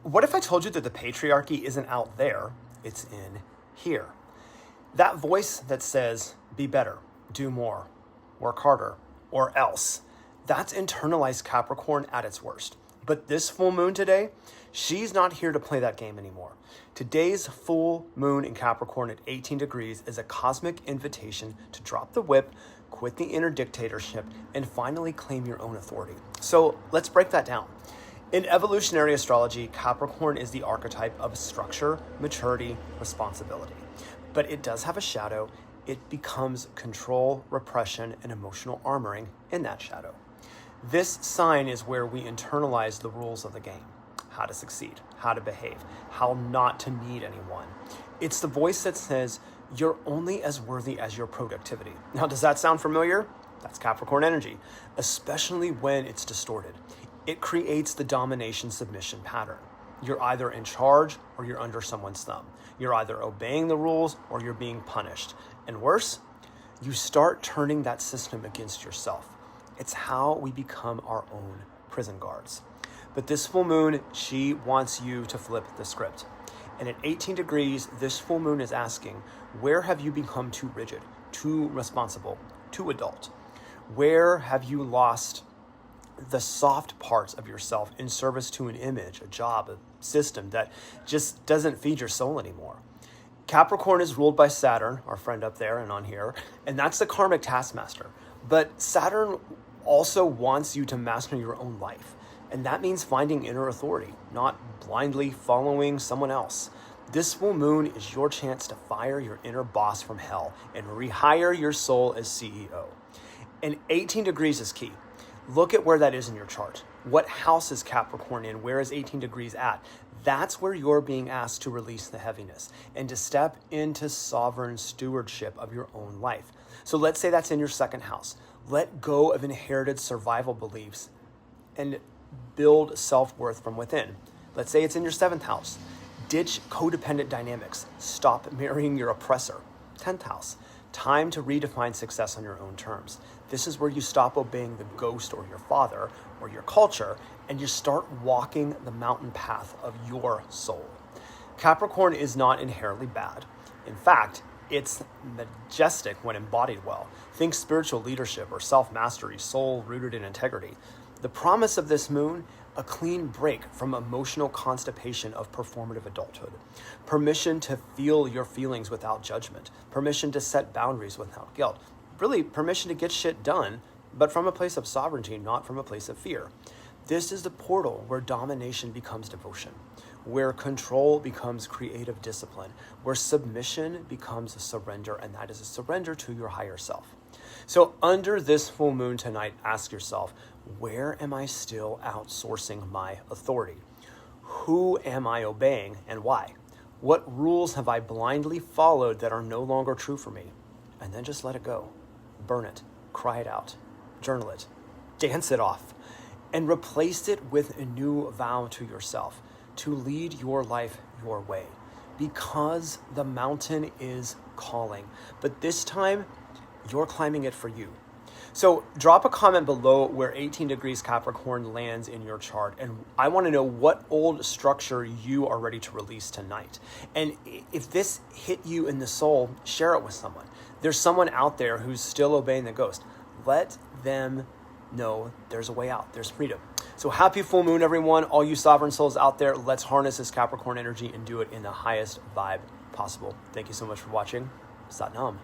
What if I told you that the patriarchy isn't out there, it's in here? That voice that says, be better, do more, work harder, or else. That's internalized Capricorn at its worst. But this full moon today, she's not here to play that game anymore. Today's full moon in Capricorn at 18 degrees is a cosmic invitation to drop the whip, quit the inner dictatorship, and finally claim your own authority. So let's break that down. In evolutionary astrology, Capricorn is the archetype of structure, maturity, responsibility. But it does have a shadow. It becomes control, repression, and emotional armoring in that shadow. This sign is where we internalize the rules of the game. How to succeed, how to behave, how not to need anyone. It's the voice that says, you're only as worthy as your productivity. Now, does that sound familiar? That's Capricorn energy, especially when it's distorted. It creates the domination submission pattern. You're either in charge or you're under someone's thumb. You're either obeying the rules or you're being punished. And worse, you start turning that system against yourself. It's how we become our own prison guards. But this full moon, she wants you to flip the script. And at 18 degrees, this full moon is asking, where have you become too rigid, too responsible, too adult? Where have you lost the soft parts of yourself in service to an image, a job, a system that just doesn't feed your soul anymore? Capricorn is ruled by Saturn, our friend up there and on here, and that's the karmic taskmaster. But Saturn also wants you to master your own life. And that means finding inner authority, not blindly following someone else. This full moon is your chance to fire your inner boss from hell and rehire your soul as CEO. And 18 degrees is key. Look at where that is in your chart. What house is Capricorn in? Where is 18 degrees at? That's where you're being asked to release the heaviness and to step into sovereign stewardship of your own life. So let's say that's in your second house. Let go of inherited survival beliefs and build self-worth from within. Let's say it's in your seventh house. Ditch codependent dynamics. Stop marrying your oppressor. 10th house. Time to redefine success on your own terms. This is where you stop obeying the ghost or your father or your culture and you start walking the mountain path of your soul. Capricorn is not inherently bad. In fact, it's majestic when embodied well. Think spiritual leadership or self-mastery, soul rooted in integrity. The promise of this moon, a clean break from emotional constipation of performative adulthood. Permission to feel your feelings without judgment. Permission to set boundaries without guilt. Really, permission to get shit done, but from a place of sovereignty, not from a place of fear. This is the portal where domination becomes devotion, where control becomes creative discipline, where submission becomes a surrender, and that is a surrender to your higher self. So under this full moon tonight, ask yourself, where am I still outsourcing my authority? Who am I obeying and why? What rules have I blindly followed that are no longer true for me? And then just let it go. Burn it, cry it out, journal it, dance it off, and replace it with a new vow to yourself to lead your life your way, because the mountain is calling. But this time, you're climbing it for you. So drop a comment below where 18 degrees Capricorn lands in your chart. And I want to know what old structure you are ready to release tonight. And if this hit you in the soul, share it with someone. There's someone out there who's still obeying the ghost. Let them know there's a way out. There's freedom. So happy full moon, everyone. All you sovereign souls out there, let's harness this Capricorn energy and do it in the highest vibe possible. Thank you so much for watching. Sat Nam.